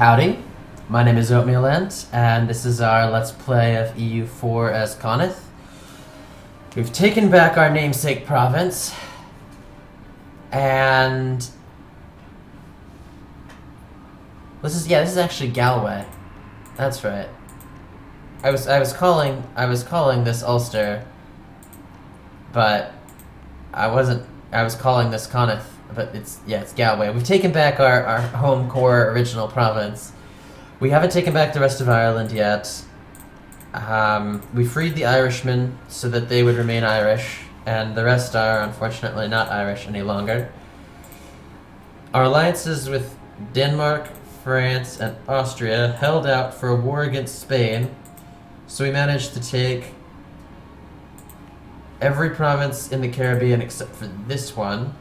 Howdy, my name is Oatmeal and this is our Let's Play of EU4 as Conith. We've taken back our namesake province, and this is actually Galway. That's right. I was calling this Ulster, but I was calling this Conith. But it's Galway. We've taken back our home core original province. We haven't taken back the rest of Ireland yet. We freed the Irishmen so that they would remain Irish, and the rest are unfortunately not Irish any longer. Our alliances with Denmark, France, and Austria held out for a war against Spain, so we managed to take every province in the Caribbean except for this one.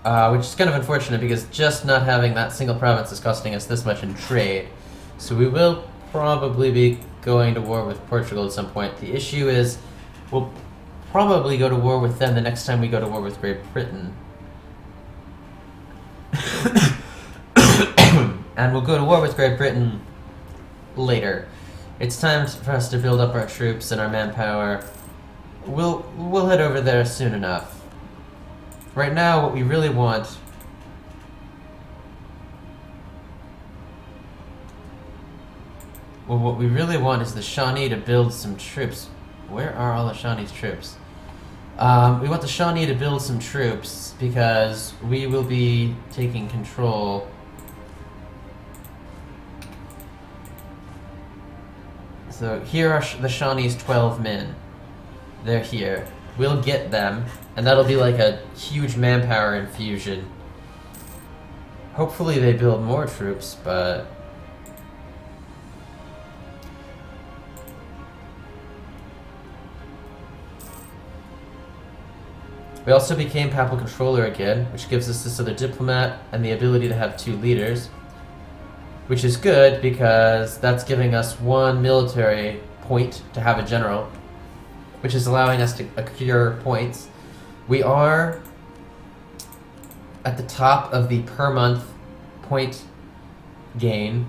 Which is kind of unfortunate because just not having that single province is costing us this much in trade. So we will probably be going to war with Portugal at some point. The issue is we'll probably go to war with them the next time we go to war with Great Britain. And we'll go to war with Great Britain later. It's time for us to build up our troops and our manpower. We'll head over there soon enough. Right now, what we really want is the Shawnee to build some troops. Where are all the Shawnee's troops? We want the Shawnee to build some troops because we will be taking control. So here are the Shawnee's 12 men. They're here. We'll get them, and that'll be like a huge manpower infusion. Hopefully they build more troops, but we also became Papal Controller again, which gives us this other diplomat and the ability to have 2 leaders, which is good because that's giving us 1 military point to have a general, which is allowing us to accrue points. We are at the top of the per month point gain,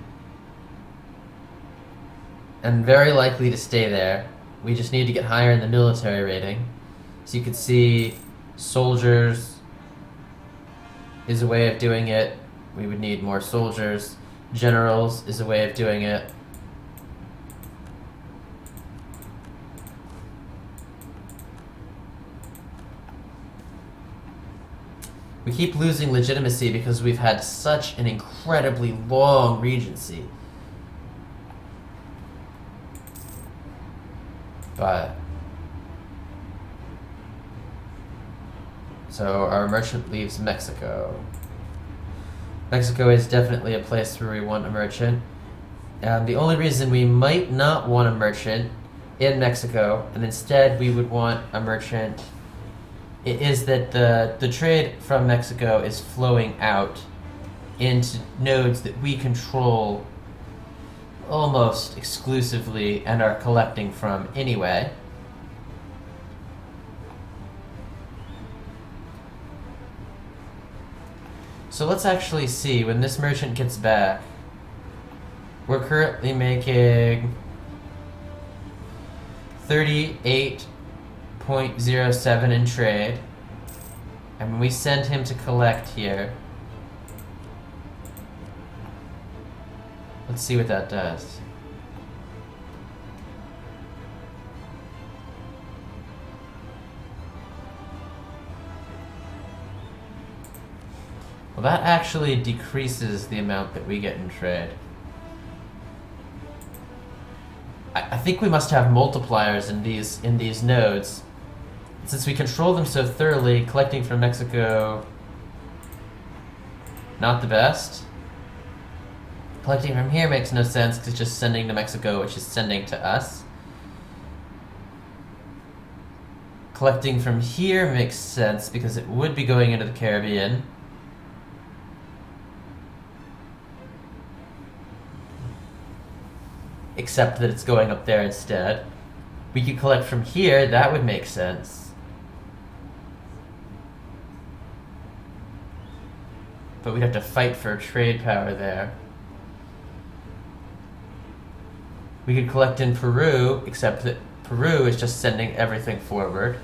and very likely to stay there. We just need to get higher in the military rating. So you can see soldiers is a way of doing it. We would need more soldiers. Generals is a way of doing it. We keep losing legitimacy because we've had such an incredibly long regency. But so our merchant leaves Mexico. Mexico is definitely a place where we want a merchant. The only reason we might not want a merchant in Mexico, and instead we would want a merchant, is that the trade from Mexico is flowing out into nodes that we control almost exclusively and are collecting from anyway. So let's actually see when this merchant gets back. We're currently making 38.07 in trade, and when we send him to collect here, let's see what that does. Well, that actually decreases the amount that we get in trade. I think we must have multipliers in these nodes. Since we control them so thoroughly, collecting from Mexico, not the best. Collecting from here makes no sense because it's just sending to Mexico, which is sending to us. Collecting from here makes sense because it would be going into the Caribbean. Except that it's going up there instead. We could collect from here, that would make sense. but we'd have to fight for trade power there. We could collect in Peru, except that Peru is just sending everything forward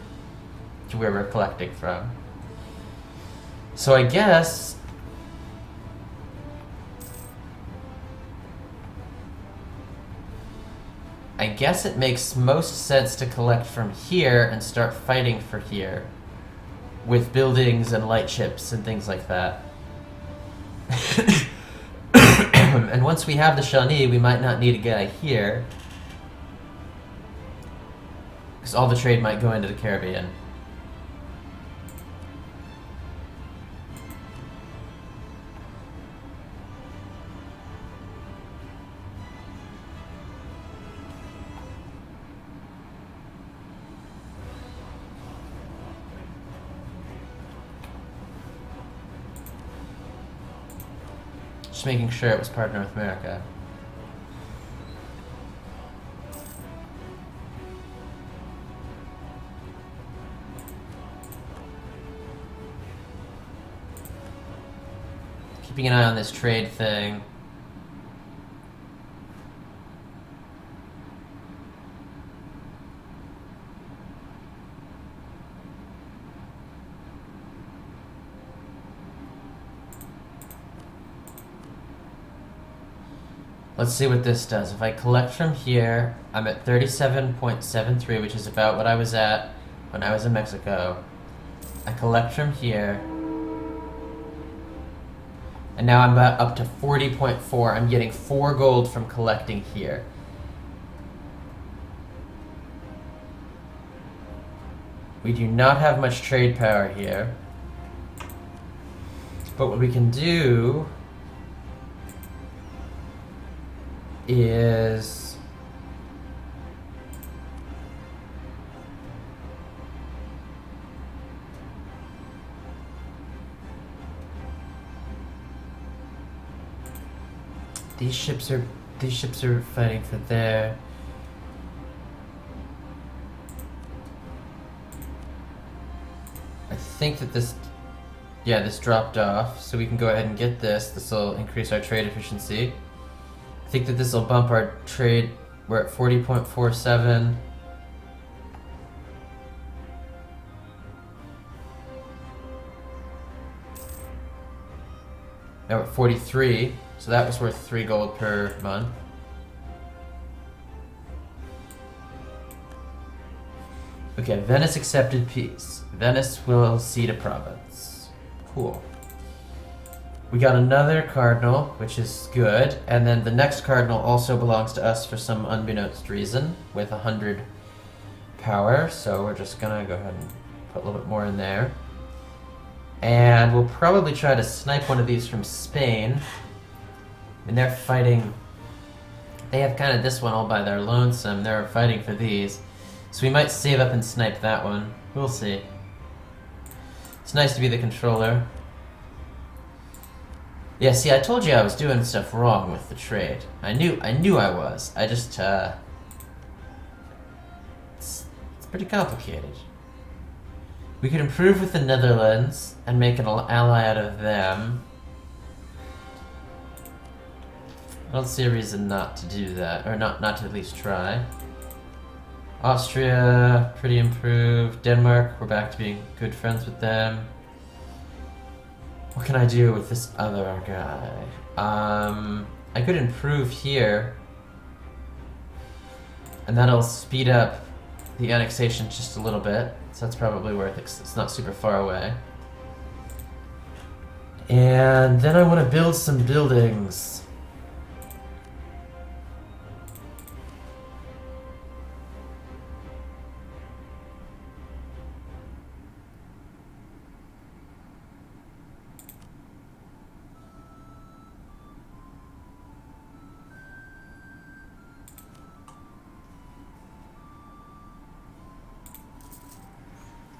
to where we're collecting from. So I guess it makes most sense to collect from here and start fighting for here with buildings and light ships and things like that. And once we have the Shawnee, we might not need a guy here, because all the trade might go into the Caribbean. Just making sure it was part of North America. Keeping an eye on this trade thing. Let's see what this does. If I collect from here, I'm at 37.73, which is about what I was at when I was in Mexico. I collect from here, and now I'm up to 40.4. I'm getting 4 gold from collecting here. We do not have much trade power here, but what we can do is these ships are fighting for there. I think that this dropped off, so we can go ahead and get this. This will increase our trade efficiency. I think that this will bump our trade. We're at 40.47. Now we're at 43, so that was worth 3 gold per month. Okay, Venice accepted peace. Venice will cede a province. Cool. We got another cardinal, which is good, and then the next cardinal also belongs to us for some unbeknownst reason, with 100 power, so we're just gonna go ahead and put a little bit more in there. And we'll probably try to snipe one of these from Spain. And they're fighting, they have kind of this one all by their lonesome, they're fighting for these. So we might save up and snipe that one, we'll see. It's nice to be the controller. Yeah, see, I told you I was doing stuff wrong with the trade. I knew I was. I just, it's pretty complicated. We could improve with the Netherlands and make an ally out of them. I don't see a reason not to do that, or not to at least try. Austria, pretty improved. Denmark, we're back to being good friends with them. What can I do with this other guy? I could improve here, and that'll speed up the annexation just a little bit, so that's probably worth it, 'cause it's not super far away. And then I want to build some buildings.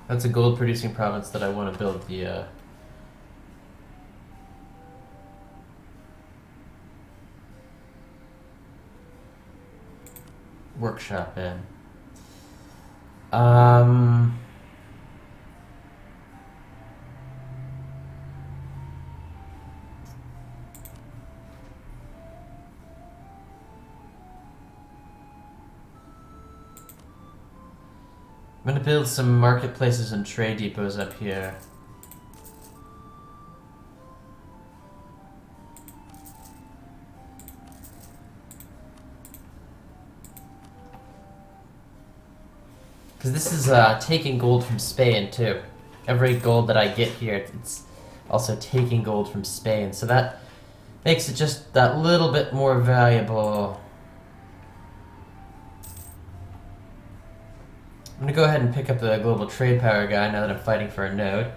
That's a gold producing province that I want to build the workshop in. I'm gonna build some marketplaces and trade depots up here. Because this is taking gold from Spain too. Every gold that I get here, it's also taking gold from Spain. So that makes it just that little bit more valuable. I'm gonna go ahead and pick up the global trade power guy now that I'm fighting for a node.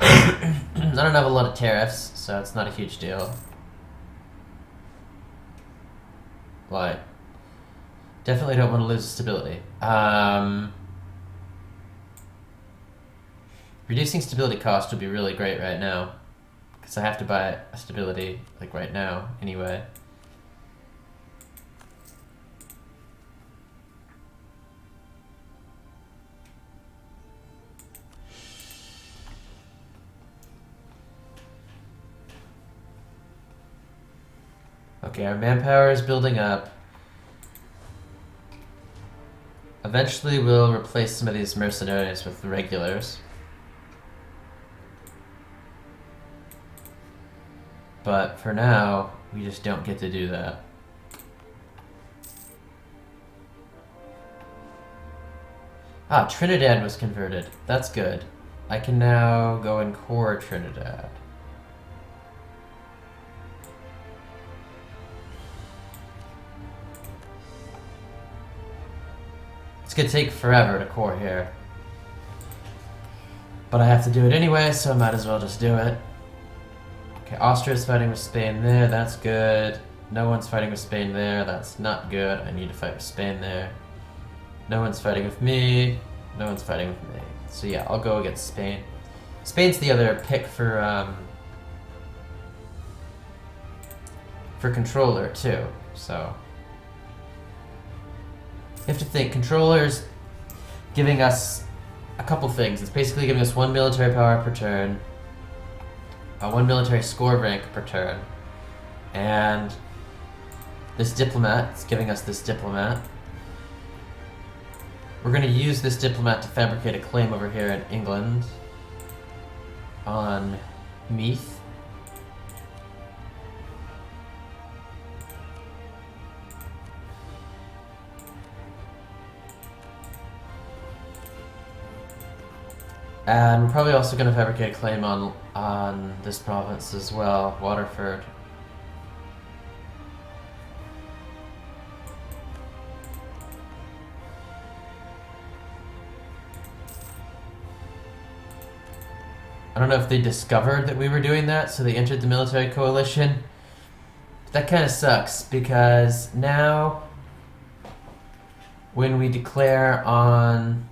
I don't have a lot of tariffs, so it's not a huge deal. Like, definitely don't want to lose stability. Reducing stability cost would be really great right now, because I have to buy a stability like right now anyway. Okay, our manpower is building up. Eventually we'll replace some of these mercenaries with the regulars. But for now, we just don't get to do that. Ah, Trinidad was converted. That's good. I can now go and core Trinidad. It's gonna take forever to core here. But I have to do it anyway, so I might as well just do it. Okay, Austria's fighting with Spain there, that's good. No one's fighting with Spain there, that's not good. I need to fight with Spain there. No one's fighting with me. No one's fighting with me. So yeah, I'll go against Spain. Spain's the other pick for controller too, so. You have to think, controller's giving us a couple things. It's basically giving us 1 military power per turn, 1 military score rank per turn, and this diplomat is giving us this diplomat. We're going to use this diplomat to fabricate a claim over here in England on Meath. And we're probably also going to fabricate a claim on this province as well, Waterford. I don't know if they discovered that we were doing that, so they entered the military coalition. That kind of sucks, because now when we declare on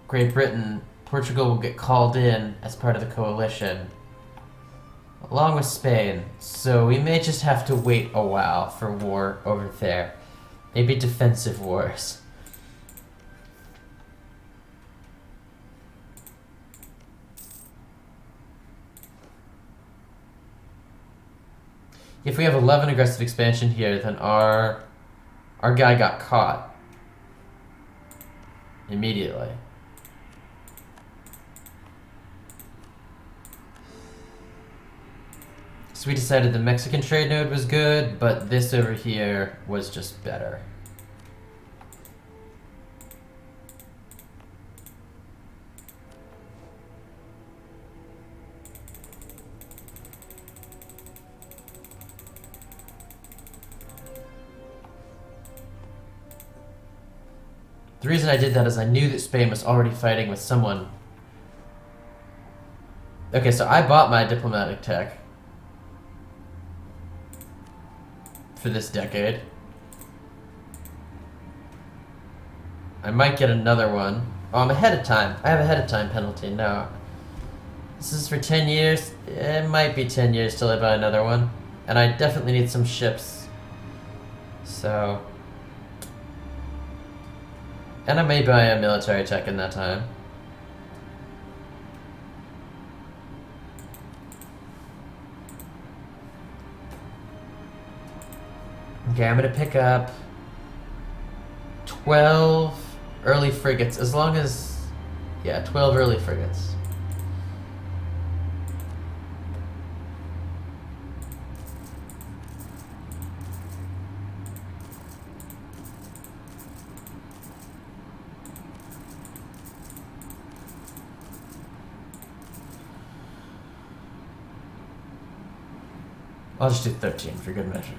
Great Britain, Portugal will get called in as part of the coalition, along with Spain. So we may just have to wait a while for war over there. Maybe defensive wars. If we have 11 aggressive expansion here, then our guy got caught immediately. So we decided the Mexican trade node was good, but this over here was just better. The reason I did that is I knew that Spain was already fighting with someone. Okay, so I bought my diplomatic tech for this decade. I might get another one. Oh, I'm ahead of time. I have a ahead of time penalty. No. This is for 10 years. It might be 10 years till I buy another one. And I definitely need some ships. So. And I may buy a military tech in that time. Okay, I'm gonna pick up 12 early frigates, as long as... Yeah, 12 early frigates. I'll just do 13 for good measure.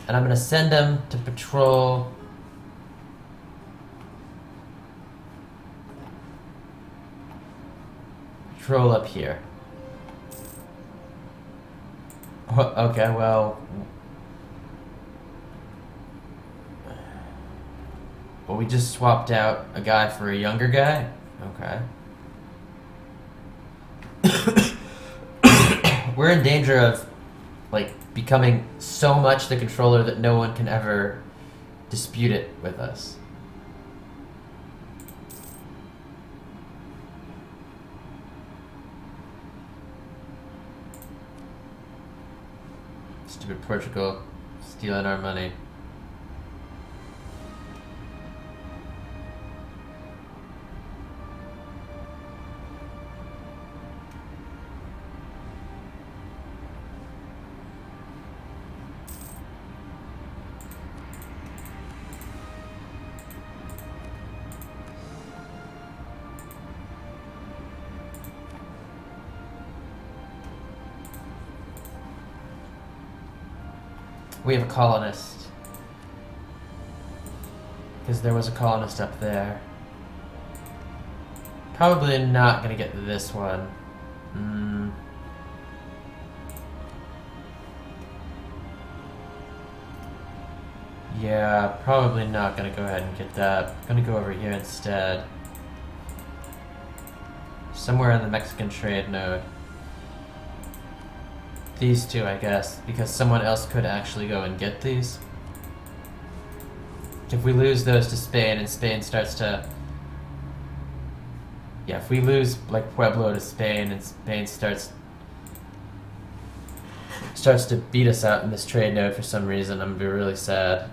And I'm gonna send them to patrol... Patrol up here. Okay, well... Well, we just swapped out a guy for a younger guy? Okay. We're in danger of, like, becoming so much the controller that no one can ever dispute it with us. Stupid Portugal stealing our money. We have a colonist. Because there was a colonist up there. Probably not gonna get this one. Yeah, probably not gonna go ahead and get that. I'm gonna go over here instead. Somewhere in the Mexican trade node. These two, I guess, because someone else could actually go and get these. If we lose those to Spain and Spain starts to... Yeah, if we lose, like, Pueblo to Spain and Spain starts to beat us out in this trade node for some reason, I'm gonna be really sad.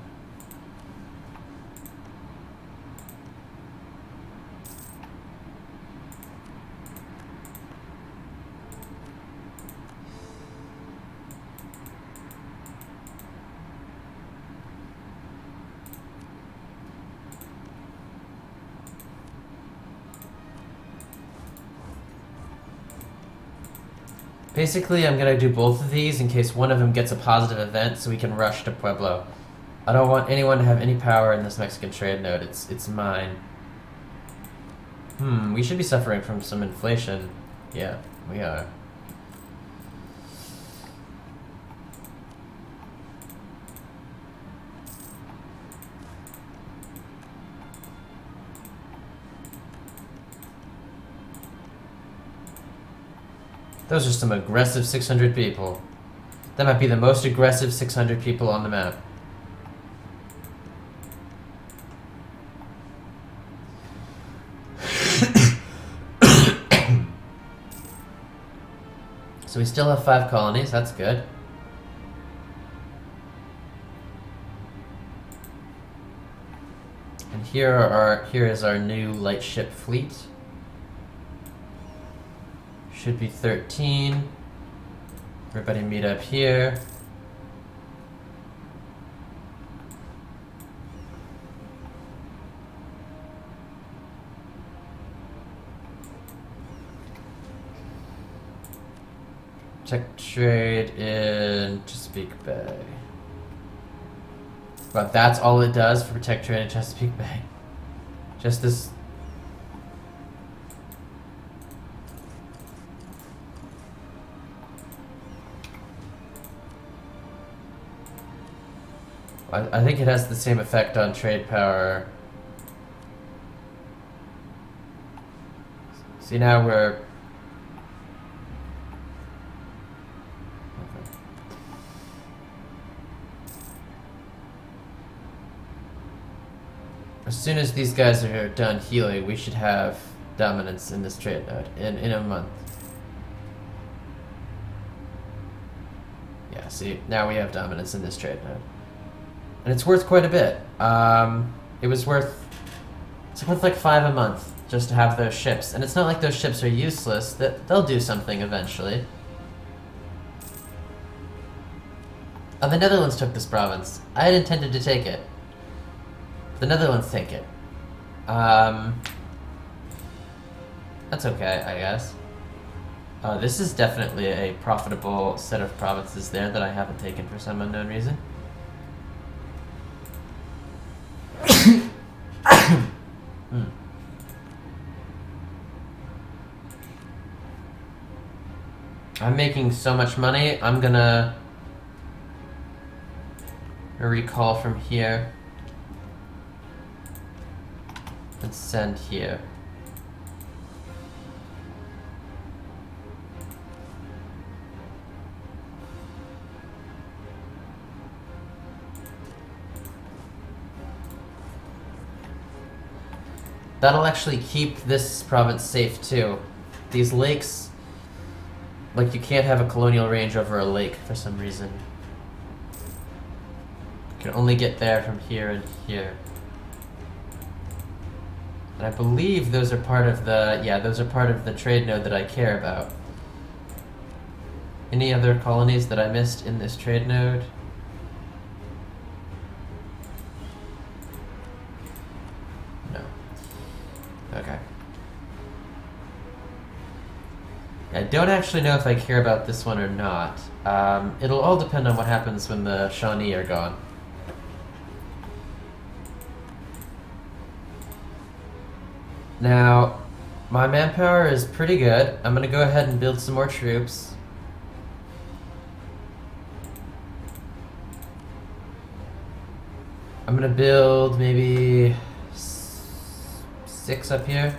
Basically, I'm gonna do both of these in case one of them gets a positive event so we can rush to Pueblo. I don't want anyone to have any power in this Mexican trade node. It's mine. We should be suffering from some inflation. Yeah, we are. Those are some aggressive 600 people. That might be the most aggressive 600 people on the map. So we still have 5 colonies, that's good. And here is our new light ship fleet. Should be 13. Everybody meet up here. Check trade in Chesapeake Bay. But that's all it does for protect trade in Chesapeake Bay. Just this. I think it has the same effect on trade power. See, now we're... Okay. As soon as these guys are done healing, we should have dominance in this trade node in a month. Yeah, see, now we have dominance in this trade node. And it's worth quite a bit. It's worth like 5 a month just to have those ships. And it's not like those ships are useless, that they'll do something eventually. Oh, the Netherlands took this province. I had intended to take it. The Netherlands take it. That's okay, I guess. This is definitely a profitable set of provinces there that I haven't taken for some unknown reason. I'm making so much money, I'm gonna recall from here and send here. That'll actually keep this province safe too. These lakes, like you can't have a colonial range over a lake for some reason. You can only get there from here and here. And I believe those are part of the trade node that I care about. Any other colonies that I missed in this trade node? No. Okay. I don't actually know if I care about this one or not. It'll all depend on what happens when the Shawnee are gone. Now, my manpower is pretty good. I'm gonna go ahead and build some more troops. I'm gonna build maybe 6 up here.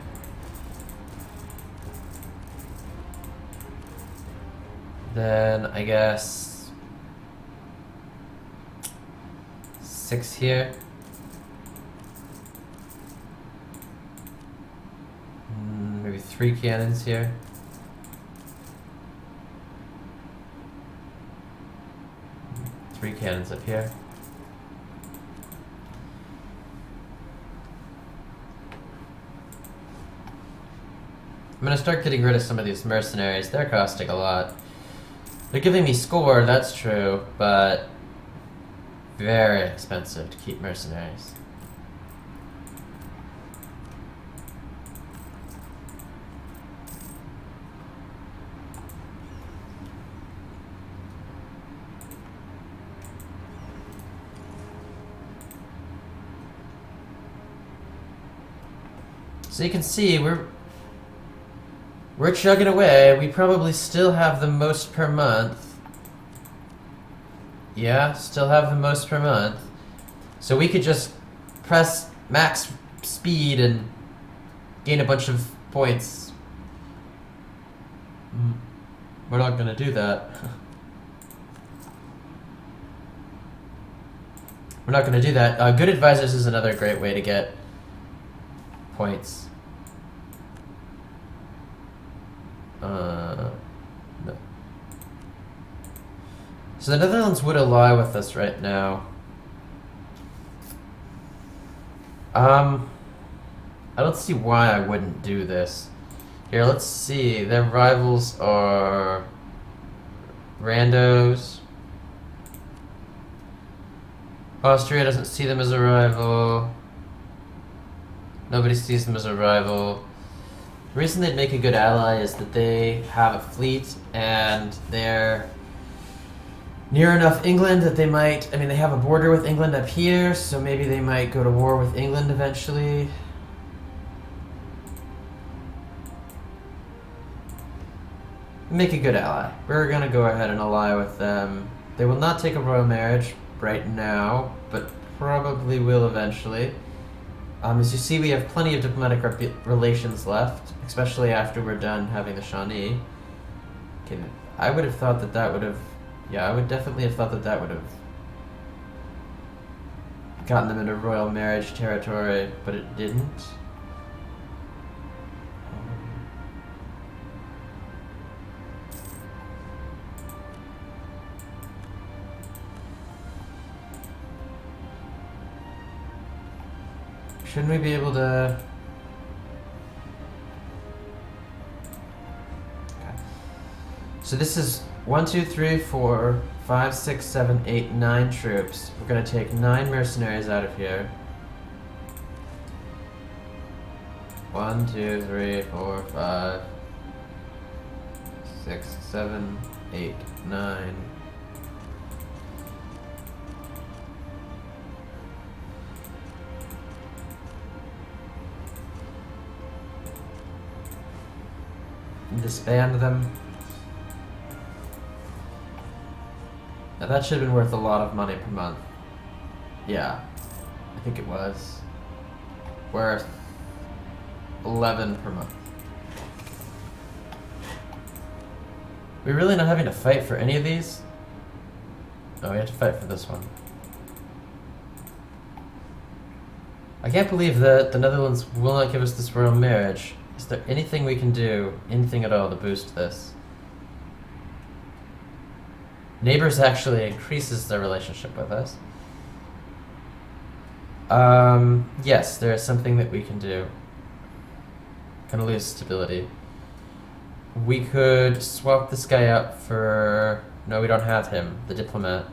Then I guess 6 here. Maybe 3 cannons here. Three cannons up here. I'm gonna start getting rid of some of these mercenaries. They're costing a lot. They're giving me score, that's true, but very expensive to keep mercenaries. So you can see we're chugging away. We probably still have the most per month. Yeah, still have the most per month. So we could just press max speed and gain a bunch of points. We're not gonna do that. We're not gonna do that. Good advisors is another great way to get points. No. So the Netherlands would ally with us right now. I don't see why I wouldn't do this. Here, let's see. Their rivals are randos. Austria doesn't see them as a rival. Nobody sees them as a rival. The reason they'd make a good ally is that they have a fleet and they're near enough England that they might, I mean, they have a border with England up here, so maybe they might go to war with England eventually. Make a good ally. We're gonna go ahead and ally with them. They will not take a royal marriage right now, but probably will eventually. As you see, we have plenty of diplomatic relations left, especially after we're done having the Shawnee. Okay, I would have thought that that would have... Yeah, I would definitely have thought that that would have gotten them into royal marriage territory, but it didn't. Shouldn't we be able to... Okay. So this is 1, 2, 3, 4, 5, 6, 7, 8, 9 troops. We're gonna take 9 mercenaries out of here. 1, 2, 3, 4, 5, 6, 7, 8, 9. Disband them. Now that should have been worth a lot of money per month. Yeah, I think it was. Worth 11 per month. We're really not having to fight for any of these? Oh, we have to fight for this one. I can't believe that the Netherlands will not give us this royal marriage. Is there anything we can do, anything at all, to boost this? Neighbors actually increases their relationship with us. Yes, there is something that we can do. Kind of lose stability. We could swap this guy out for... No, we don't have him, the diplomat.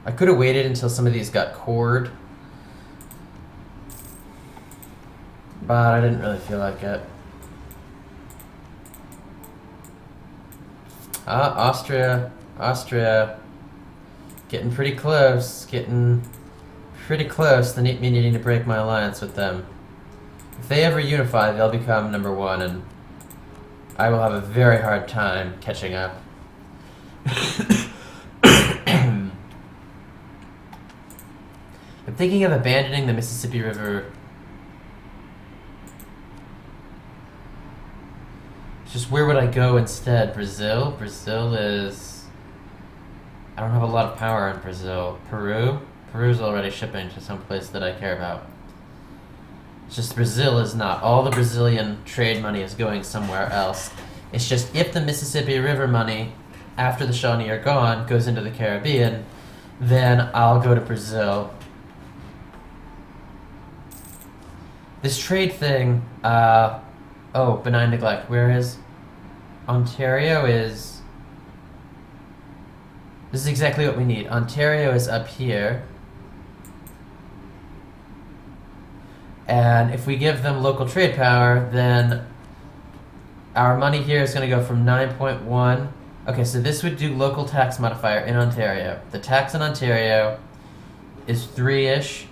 I could have waited until some of these got cored, but I didn't really feel like it. Austria, getting pretty close, They need me needing to break my alliance with them. If they ever unify, they'll become #1, and I will have a very hard time catching up. I'm thinking of abandoning the Mississippi River. It's just where would I go instead? Brazil? Brazil is... I don't have a lot of power in Brazil. Peru? Peru's already shipping to some place that I care about. It's just Brazil is not. All the Brazilian trade money is going somewhere else. It's just if the Mississippi River money, after the Shawnee are gone, goes into the Caribbean, then I'll go to Brazil. This trade thing, oh, benign neglect. Where is Ontario is... This is exactly what we need. Ontario is up here. And if we give them local trade power, then our money here is going to go from 9.1. Okay, so this would do local tax modifier in Ontario. The tax in Ontario is 3-ish,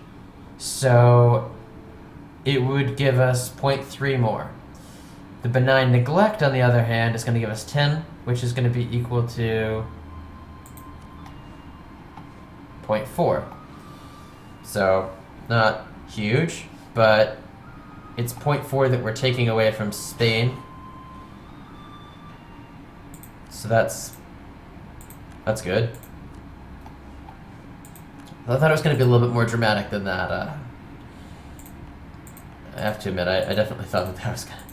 so it would give us 0.3 more. The benign neglect, on the other hand, is going to give us 10, which is going to be equal to 0.4. So, not huge, but it's 0.4 that we're taking away from Spain. So that's good. I thought it was going to be a little bit more dramatic than that. I have to admit, I definitely thought that was going to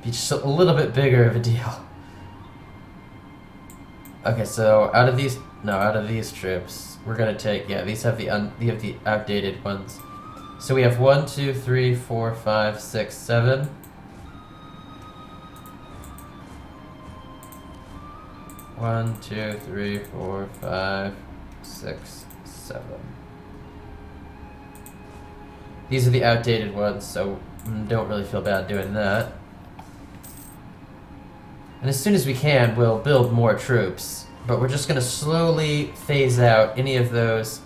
be just a little bit bigger of a deal. Okay, so out of these troops, we're going to take, yeah, these have the outdated ones. So we have 1, 2, 3, 4, 5, 6, 7. One, 2, 3, 4, 5, 6, 7. These are the outdated ones, so don't really feel bad doing that. And as soon as we can, we'll build more troops, but we're just going to slowly phase out any of those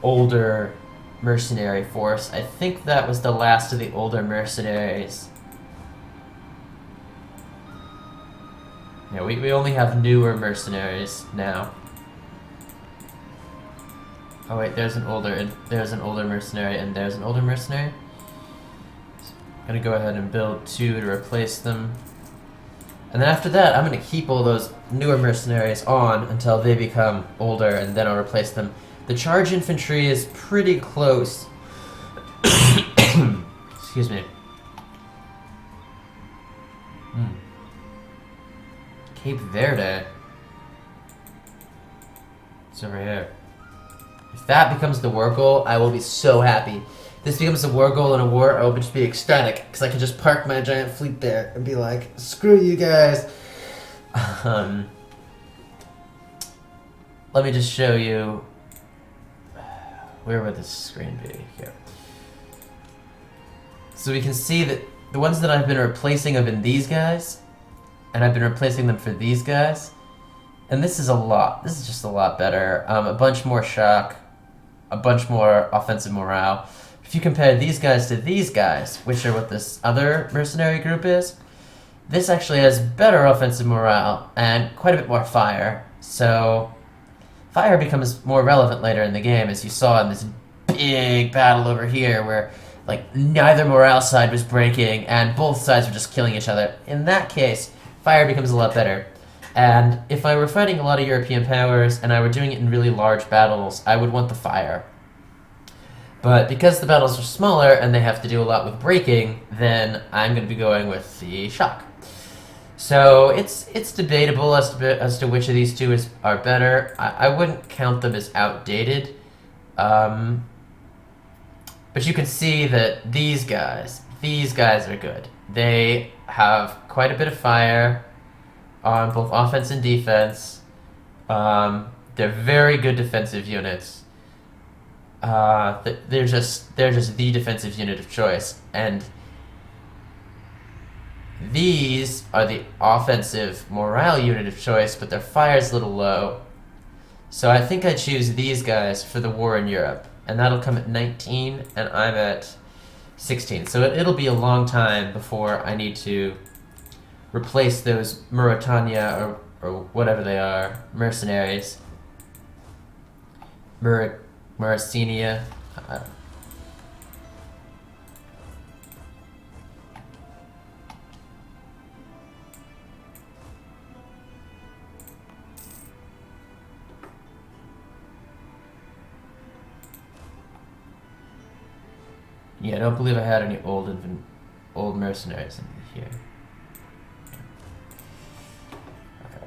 older mercenary force. I think that was the last of the older mercenaries. Yeah, we only have newer mercenaries now. Oh wait, there's an older mercenary, and there's an older mercenary. So I'm gonna go ahead and build 2 to replace them. And then after that, I'm gonna keep all those newer mercenaries on until they become older, and then I'll replace them. The charge infantry is pretty close. Excuse me. Cape Verde. It's over here. If that becomes the war goal, I will be so happy. If this becomes a war goal in a war, I will just be ecstatic, because I can just park my giant fleet there and be like, screw you guys. Let me just show you. Where would this screen be? Here. So we can see that the ones that I've been replacing have been these guys, and I've been replacing them for these guys. And this is a lot. This is just a lot better. A bunch more shock, a bunch more offensive morale. If you compare these guys to these guys, which are what this other mercenary group is, this actually has better offensive morale and quite a bit more fire. So fire becomes more relevant later in the game, as you saw in this big battle over here where like neither morale side was breaking and both sides were just killing each other. In that case, fire becomes a lot better. And if I were fighting a lot of European powers and I were doing it in really large battles, I would want the fire. But because the battles are smaller and they have to do a lot with breaking, then I'm going to be going with the shock. So it's debatable as to which of these two are better. I wouldn't count them as outdated. But you can see that these guys are good. They have quite a bit of fire on both offense and defense. They're very good defensive units. They're just the defensive unit of choice, and these are the offensive morale unit of choice, but their fire's a little low. So I think I choose these guys for the war in Europe, and that'll come at 19, and I'm at 16. So it'll be a long time before I need to replace those Mauritania or whatever they are, mercenaries. Mauritania. Yeah, I don't believe I had any old mercenaries in here. Okay.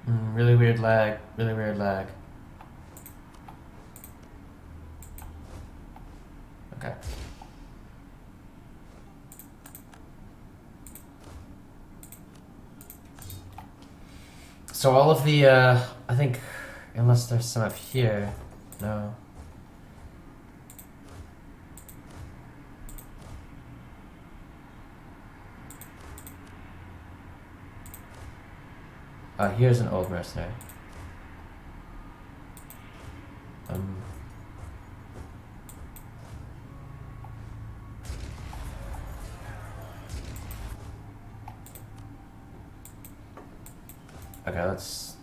Really weird lag. Really weird lag. Okay. So all of the, I think, unless there's some up here, no. Here's an old mercenary. Okay, let's...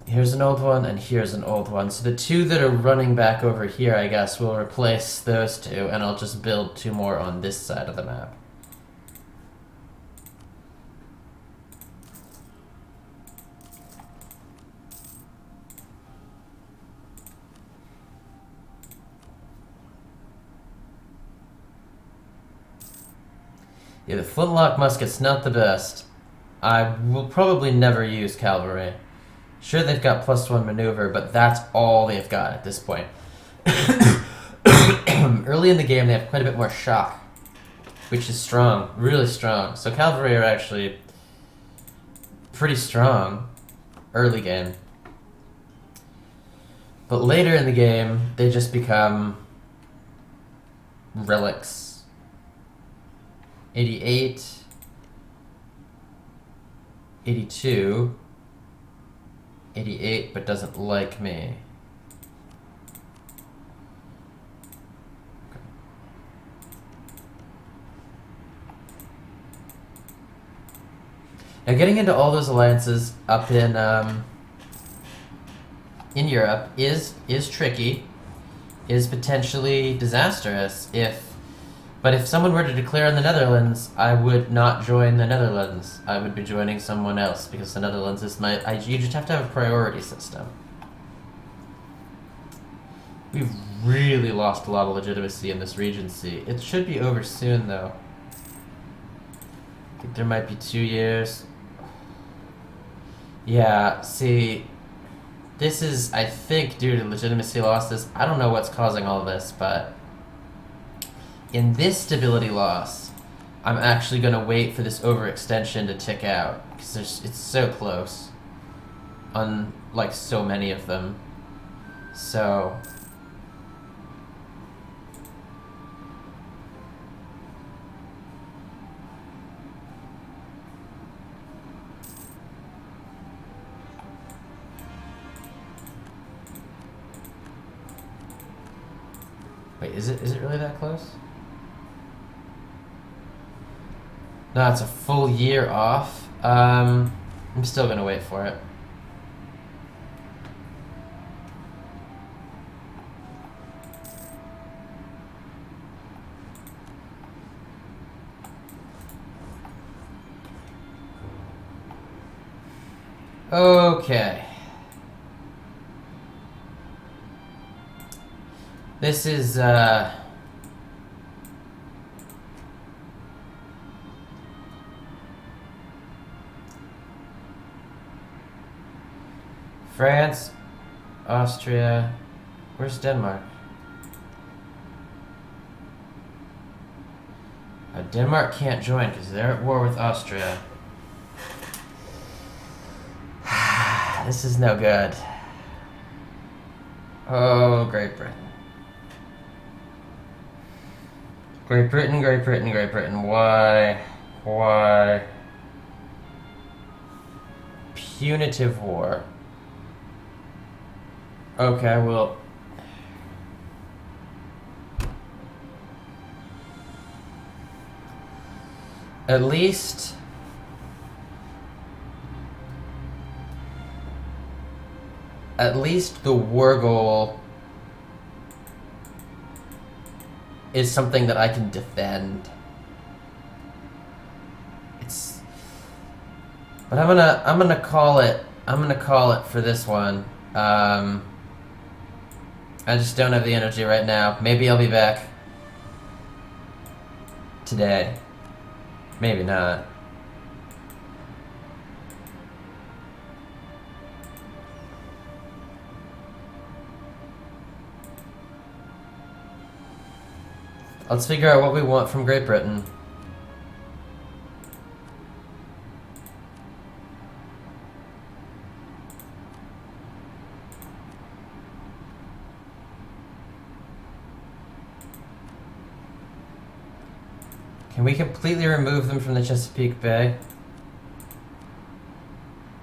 Here's an old one, and here's an old one. So the two that are running back over here, I guess, will replace those two, and I'll just build two more on this side of the map. Yeah, the flintlock musket's not the best. I will probably never use cavalry. Sure, they've got +1 maneuver, but that's all they've got at this point. Early in the game, they have quite a bit more shock, which is strong, really strong. So cavalry are actually pretty strong early game. But later in the game, they just become relics. 88, 82, 88, but doesn't like me. Now, getting into all those alliances up in Europe is tricky, is potentially disastrous. But if someone were to declare in the Netherlands, I would not join the Netherlands. I would be joining someone else because the Netherlands is you just have to have a priority system. We've really lost a lot of legitimacy in this regency. It should be over soon, though. I think there might be 2 years. Yeah, see, this is, I think, due to legitimacy losses. I don't know what's causing all this, but in this stability loss, I'm actually going to wait for this overextension to tick out, because it's so close on, like, so many of them. So wait, is it really that close? No, it's a full year off. I'm still gonna wait for it. Okay. This is, France, Austria, where's Denmark? Denmark can't join because they're at war with Austria. This is no good. Oh, Great Britain. Great Britain, Great Britain, Great Britain. Why? Why? Punitive war. Okay, well, at least the war goal is something that I can defend. But I'm gonna call it for this one. I just don't have the energy right now. Maybe I'll be back today. Maybe not. Let's figure out what we want from Great Britain. Can we completely remove them from the Chesapeake Bay?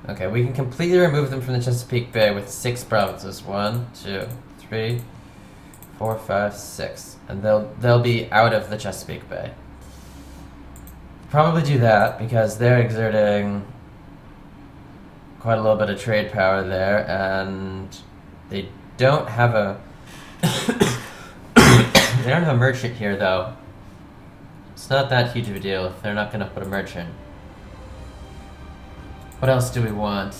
Okay, we can completely remove them from the Chesapeake Bay with 6 provinces. 1, 2, 3, 4, 5, 6. And they'll be out of the Chesapeake Bay. Probably do that because they're exerting quite a little bit of trade power there, and they don't have a they don't have a merchant here though. It's not that huge of a deal if they're not going to put a merchant. What else do we want?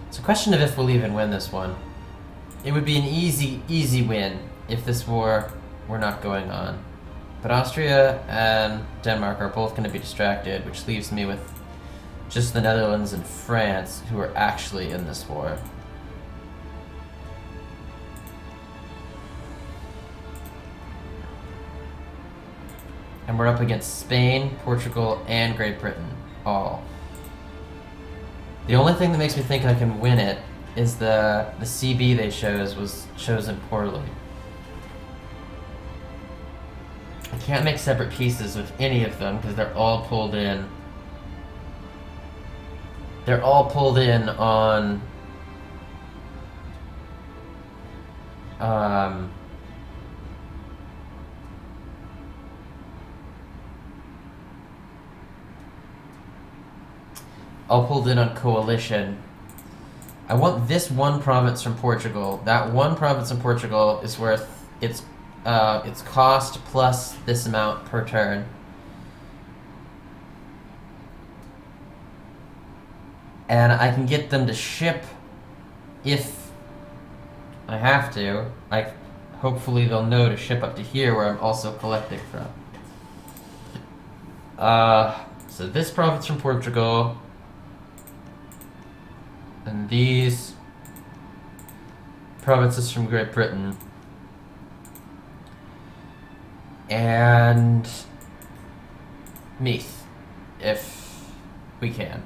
It's a question of if we'll even win this one. It would be an easy win if this war were not going on. But Austria and Denmark are both going to be distracted, which leaves me with just the Netherlands and France, who are actually in this war. And we're up against Spain, Portugal, and Great Britain, all. The only thing that makes me think I can win it is the CB they chose was chosen poorly. I can't make separate pieces with any of them because they're all pulled in. They're all pulled in on Um, I'll pull in on coalition. I want this one province from Portugal. That one province in Portugal is worth its cost plus this amount per turn. And I can get them to ship if I have to. Like, hopefully they'll know to ship up to here where I'm also collecting from. So this province from Portugal, and these provinces from Great Britain, and Meath, if we can.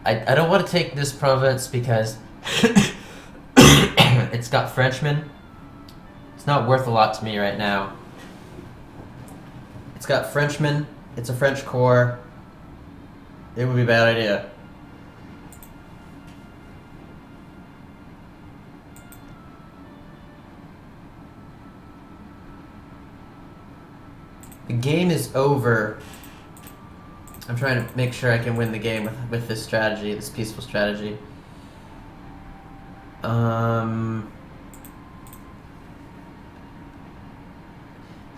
I don't want to take this province because it's got Frenchmen. It's not worth a lot to me right now. It's got Frenchmen. It's a French core. It would be a bad idea. The game is over. I'm trying to make sure I can win the game with this strategy, this peaceful strategy. The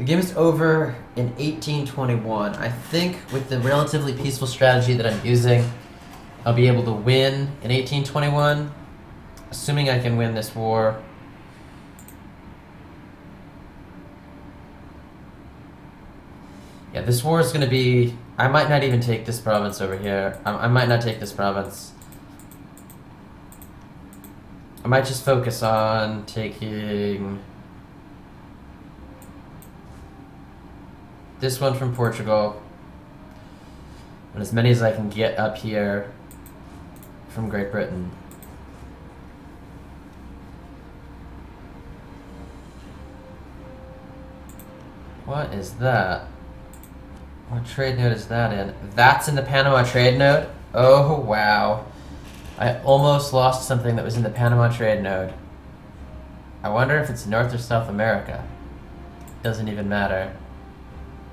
game is over in 1821. I think with the relatively peaceful strategy that I'm using, I'll be able to win in 1821, assuming I can win this war. Yeah, this war is going to be... I might not even take this province over here. I might not take this province. I might just focus on taking this one from Portugal, and as many as I can get up here from Great Britain. What is that? What trade node is that in? That's in the Panama trade node? Oh, wow. I almost lost something that was in the Panama trade node. I wonder if it's North or South America. Doesn't even matter.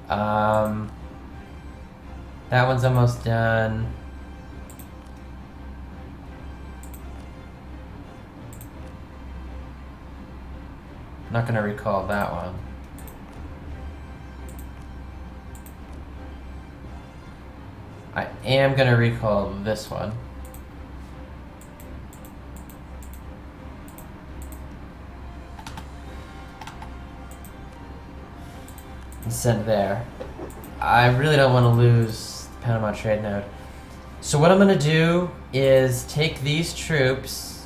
That one's almost done. I'm not gonna recall that one. I am gonna recall this one. And send there. I really don't want to lose the Panama trade node. So what I'm gonna do is take these troops,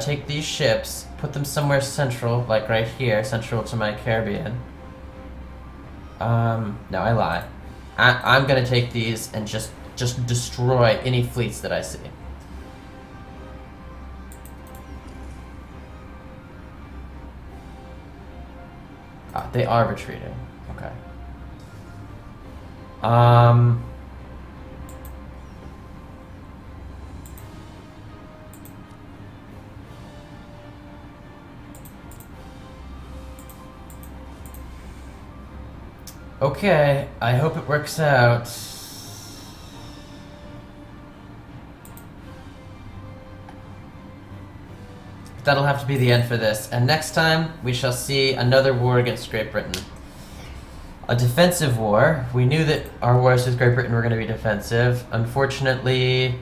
take these ships, put them somewhere central, like right here, central to my Caribbean. No, I lie. I'm gonna take these and just destroy any fleets that I see. They are retreating. Okay. Okay, I hope it works out. That'll have to be the end for this, and next time we shall see another war against Great Britain. A defensive war. We knew that our wars with Great Britain were going to be defensive. Unfortunately,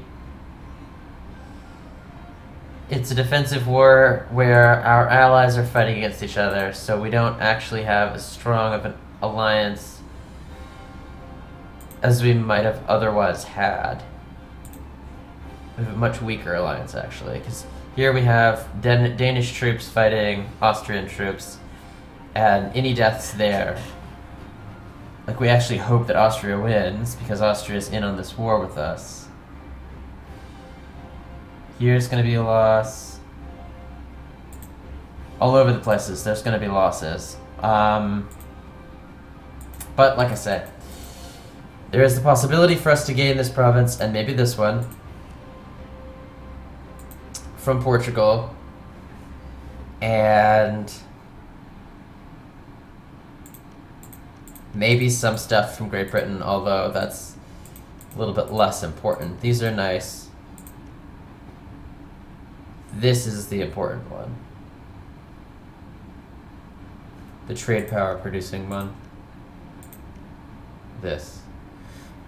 it's a defensive war where our allies are fighting against each other, so we don't actually have as strong of an alliance as we might have otherwise had. We have a much weaker alliance, actually, because here we have Danish troops fighting Austrian troops, and any deaths there. Like, we actually hope that Austria wins, because Austria's in on this war with us. Here's gonna be a loss. All over the places, there's gonna be losses. But, like I said, there is the possibility for us to gain this province, and maybe this one, from Portugal. And maybe some stuff from Great Britain, although that's a little bit less important. These are nice. This is the important one. The trade power producing one. This.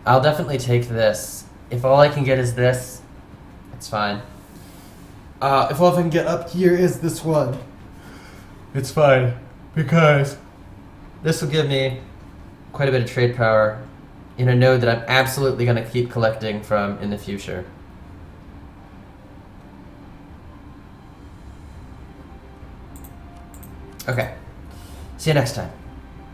I'll definitely take this. If all I can get is this, it's fine. If all I can get up here is this one, it's fine. Because this will give me quite a bit of trade power in a node that I'm absolutely going to keep collecting from in the future. Okay. See you next time.